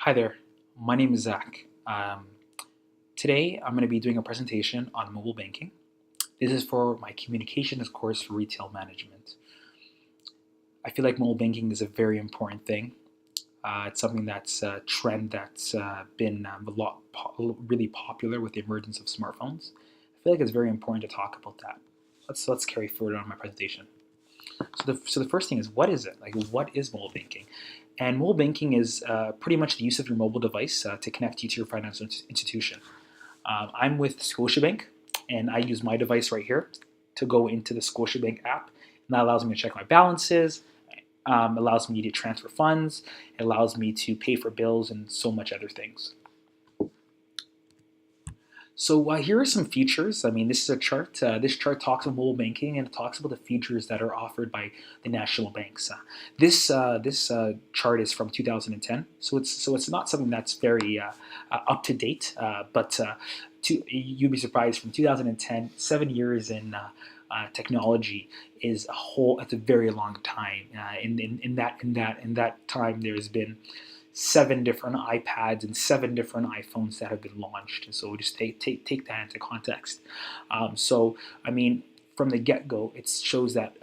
Hi there, my name is Zach. Today I'm going to be doing a presentation on mobile banking. This is for my communications course for retail management. I feel like mobile banking is a very important thing. It's something that's a trend that's been really popular with the emergence of smartphones. I feel like it's very important to talk about that. Let's carry forward on my presentation. So the first thing is, what is it? Like, what is mobile banking? And mobile banking is pretty much the use of your mobile device to connect you to your financial institution. I'm with Scotiabank, and I use my device right here to go into the Scotiabank app, and that allows me to check my balances, allows me to transfer funds, it allows me to pay for bills, and so much other things. So here are some features. I mean, this is a chart. This chart talks about mobile banking and it talks about the features that are offered by the national banks. This chart is from 2010, so it's not something that's very up to date. But you'd be surprised, from 2010, 7 years in technology is a whole. It's a very long time. In that time, there's been 7 different iPads and 7 different iPhones that have been launched. And so just take that into context. I mean, from the get-go, it shows that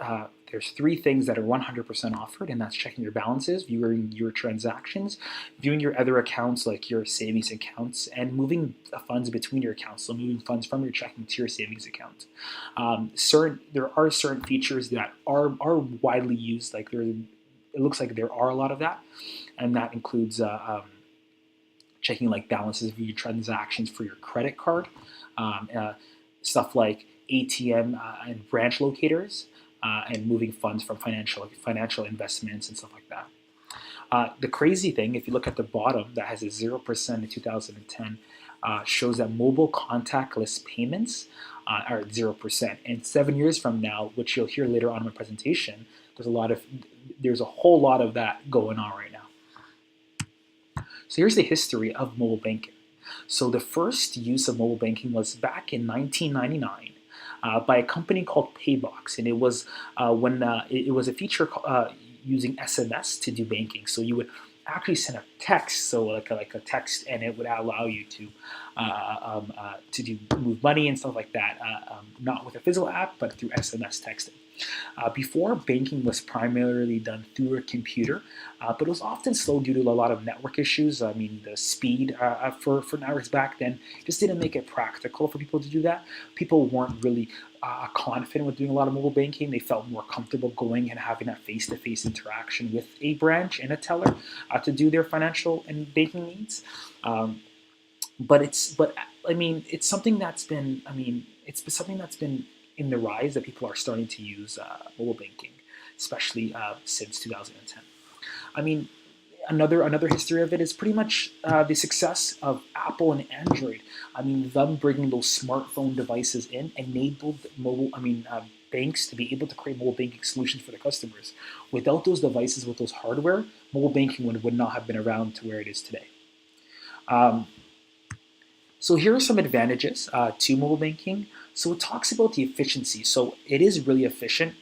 there's 3 things that are 100% offered, and that's checking your balances, viewing your transactions, viewing your other accounts like your savings accounts, and moving funds between your accounts, so moving funds from your checking to your savings account. There are certain features that are widely used, like it looks like there are a lot of that, and that includes checking like balances of your transactions for your credit card, stuff like ATM and branch locators, and moving funds from financial investments and stuff like that. The crazy thing, if you look at the bottom, that has a 0% in 2010, shows that mobile contactless payments are at 0%. And 7 years from now, which you'll hear later on in my presentation, there's a whole lot of that going on right now. So here's the history of mobile banking. So the first use of mobile banking was back in 1999 by a company called Paybox, and it was when it was a feature using SMS to do banking. So you would actually send a text, so like a text, and it would allow you to move money and stuff like that, not with a physical app, but through SMS texting. Before, banking was primarily done through a computer, but it was often slow due to a lot of network issues. I mean, the speed for networks back then just didn't make it practical for people to do that. People weren't really confident with doing a lot of mobile banking. They felt more comfortable going and having that face-to-face interaction with a branch and a teller to do their financial and banking needs. But I mean, it's something that's been in the rise, that people are starting to use mobile banking, especially since 2010. I mean, another history of it is pretty much the success of Apple and Android. I mean, them bringing those smartphone devices in enabled banks to be able to create mobile banking solutions for their customers. Without those devices, with those hardware, mobile banking would not have been around to where it is today. So here are some advantages to mobile banking. So it talks about the efficiency. So it is really efficient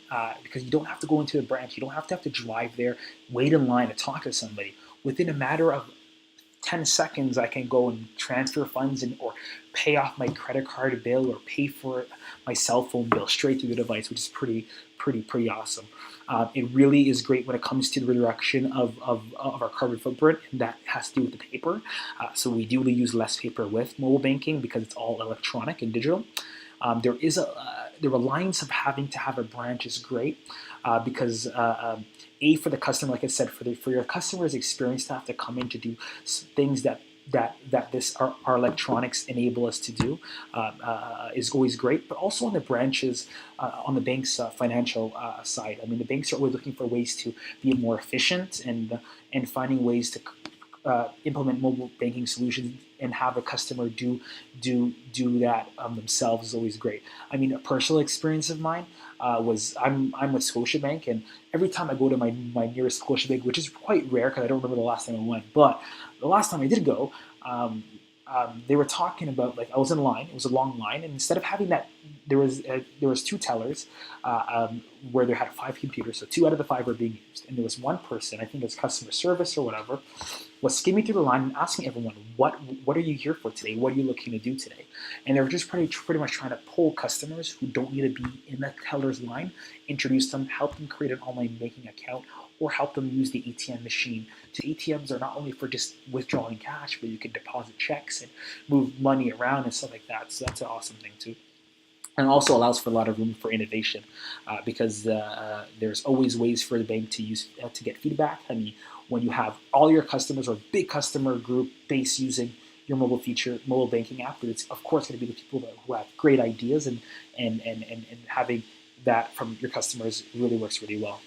because you don't have to go into a branch. You don't have to drive there, wait in line to talk to somebody. Within a matter of 10 seconds, I can go and transfer funds or pay off my credit card bill or pay for my cell phone bill straight through the device, which is pretty awesome. It really is great when it comes to the reduction of our carbon footprint, and that has to do with the paper. So we do use less paper with mobile banking because it's all electronic and digital. The reliance of having to have a branch is great because for the customer, like I said, for your customer's experience to have to come in to do things that our electronics enable us to do is always great. But also on the branches, on the bank's financial side, I mean, the banks are always looking for ways to be more efficient and finding ways to implement mobile banking solutions and have a customer do that themselves is always great. I mean, a personal experience of mine was I'm with Scotiabank, and every time I go to my nearest Scotiabank, which is quite rare because I don't remember the last time I went, but the last time I did go, they were talking about, like, I was in line. It was a long line, and instead of having that, there was 2 tellers where they had 5 computers, so 2 out of the 5 were being used, and there was one person, I think it was customer service or whatever, was skimming through the line and asking everyone, what are you here for today? What are you looking to do today? And they're just pretty much trying to pull customers who don't need to be in the teller's line, introduce them, help them create an online banking account, or help them use the ATM machine. So ATMs are not only for just withdrawing cash, but you can deposit checks and move money around and stuff like that. So that's an awesome thing too. And also allows for a lot of room for innovation because there's always ways for the bank to use to get feedback. I mean, when you have all your customers or big customer group base using your mobile banking app, but it's of course going to be the people who have great ideas, and having that from your customers really works really well.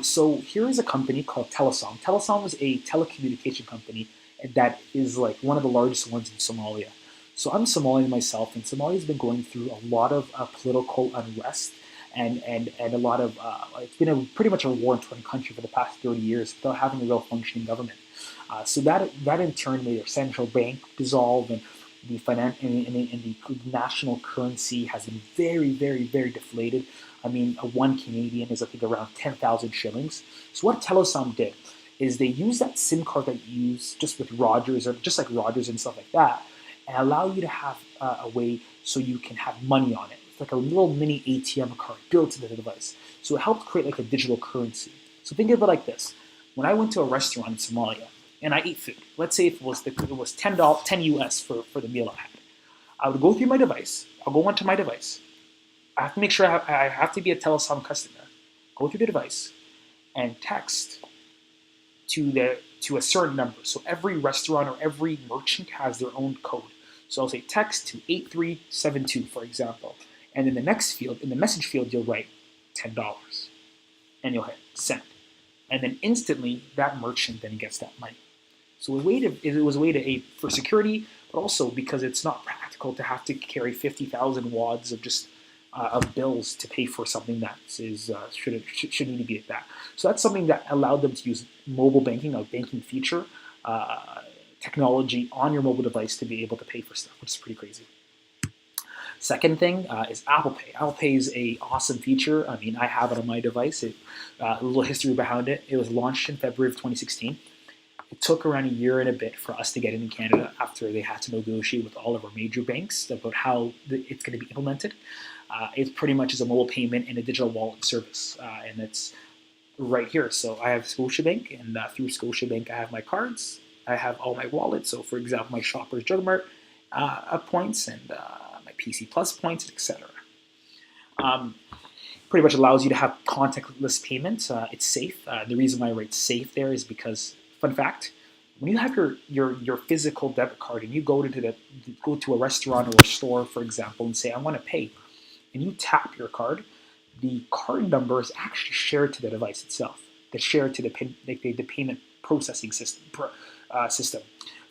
So here is a company called Telesom. Telesom is a telecommunication company that is like one of the largest ones in Somalia. So I'm Somalian myself, and Somalia's been going through a lot of political unrest and a lot of it's been pretty much a war-torn country for the past 30 years without having a real functioning government. So that in turn made their central bank dissolve, and the national currency has been very deflated. I mean, a one Canadian is I think around 10,000 shillings. So what Telesom did is they used that SIM card that you use just with Rogers or just like Rogers and stuff like that, and allow you to have a way so you can have money on it. It's like a little mini ATM card built into the device. So it helped create like a digital currency. So think of it like this: when I went to a restaurant in Somalia and I ate food, let's say it was $10 US for the meal I had. I would go through my device. I'll go onto my device. I have to make sure I have to be a Telesom customer. Go through the device and text to a certain number. So every restaurant or every merchant has their own code. So I'll say text to 8372, for example. And in the next field, in the message field, you'll write $10. And you'll hit send. And then instantly, that merchant then gets that money. So it was a way to aid for security, but also because it's not practical to have to carry 50,000 wads of just of bills to pay for something that shouldn't need to be like that. So that's something that allowed them to use mobile banking, a banking feature, technology on your mobile device to be able to pay for stuff, which is pretty crazy. Second thing is Apple Pay. Apple Pay is a awesome feature. I mean, I have it on my device. A little history behind it. It was launched in February of 2016. It took around a year and a bit for us to get it in Canada after they had to negotiate with all of our major banks about how it's going to be implemented. It pretty much is a mobile payment and a digital wallet service, and it's right here. So I have Scotiabank, and through Scotiabank I have my cards. I have all my wallets. So for example, my Shoppers Drug Mart points and my PC Plus points, etc. Pretty much allows you to have contactless payments. It's safe. The reason why I write safe there is because, fun fact, when you have your physical debit card and you go to a restaurant or a store, for example, and say I want to pay, and you tap your card, the card number is actually shared to the device itself. That's shared to the payment processing system.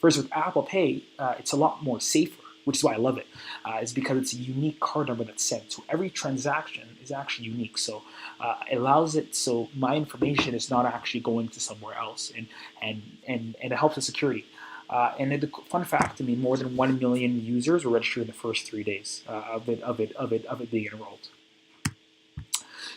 Whereas with Apple Pay, it's a lot more safer, which is why I love it. Is because it's a unique card number that's sent. So every transaction is actually unique. So it allows it so my information is not actually going to somewhere else, and it helps with security. And the fun fact, I mean, more than 1 million users were registered in the first 3 days of it being enrolled.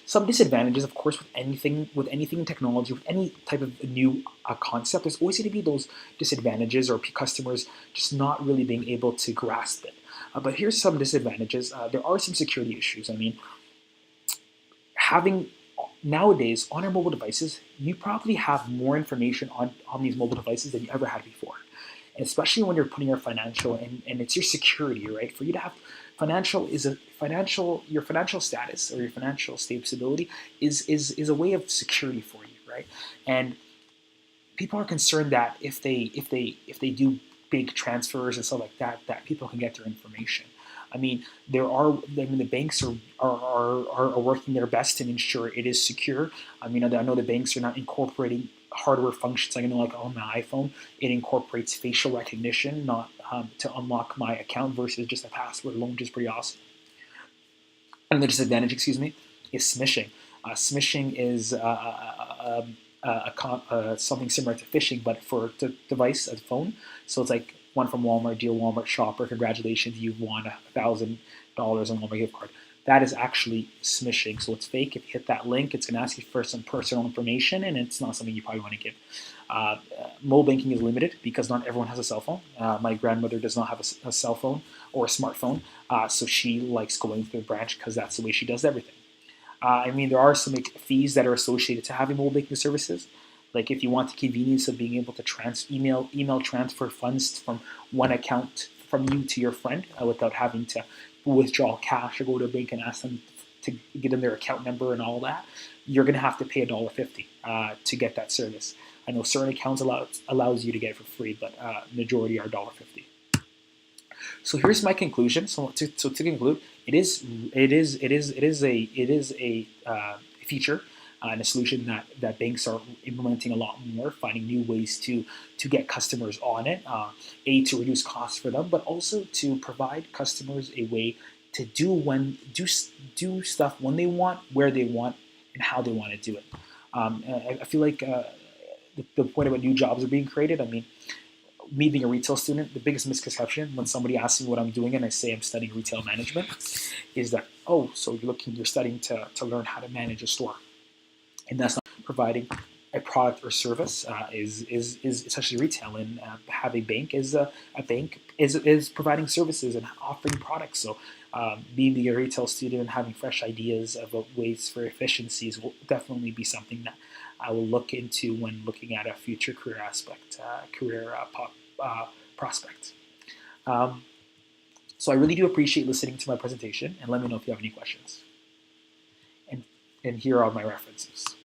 Some disadvantages, of course, with anything in technology, with any type of new concept, there's always going to be those disadvantages or customers just not really being able to grasp it. But here's some disadvantages. There are some security issues. I mean, having nowadays on our mobile devices, you probably have more information on these mobile devices than you ever had before. And especially when you're putting your financial and it's your security, right? For you to have your financial status or your financial stability is a way of security for you, right? And people are concerned that if they do big transfers and stuff like that, that people can get their information. I mean, the banks are working their best to ensure it is secure. I mean, I know the banks are not incorporating hardware functions. Like I know, like on my iPhone, it incorporates facial recognition, not to unlock my account versus just a password alone, which is pretty awesome. And the disadvantage, is smishing. Smishing is something similar to phishing, but for the device, a phone. So it's like one from Walmart, dear Walmart shopper, congratulations, you've won $1,000 on Walmart gift card. that is actually smishing. So it's fake. If you hit that link, it's going to ask you for some personal information, and it's not something you probably want to give. Mobile banking is limited because not everyone has a cell phone. My grandmother does not have a cell phone or a smartphone, so she likes going to the branch because that's the way she does everything. I mean, there are some fees that are associated to having mobile banking services. Like if you want the convenience of being able to email transfer funds from one account from you to your friend without having to withdraw cash or go to a bank and ask them to get in their account number and all that, you're going to have to pay $1.50 to get that service. I know certain accounts allows you to get it for free, but majority are $1.50. So here's my conclusion. So to conclude, it is a feature and a solution that banks are implementing a lot more, finding new ways to get customers on it. To reduce costs for them, but also to provide customers a way to do stuff when they want, where they want, and how they want to do it. I feel like the point about new jobs are being created. I mean, me being a retail student, the biggest misconception when somebody asks me what I'm doing and I say I'm studying retail management is that, oh, so you're studying to learn how to manage a store. And that's not providing a product or service is essentially retail, and have a bank is providing services and offering products. So being a retail student and having fresh ideas about ways for efficiencies will definitely be something that I will look into when looking at a future career prospect. So I really do appreciate listening to my presentation, and let me know if you have any questions. And here are my references.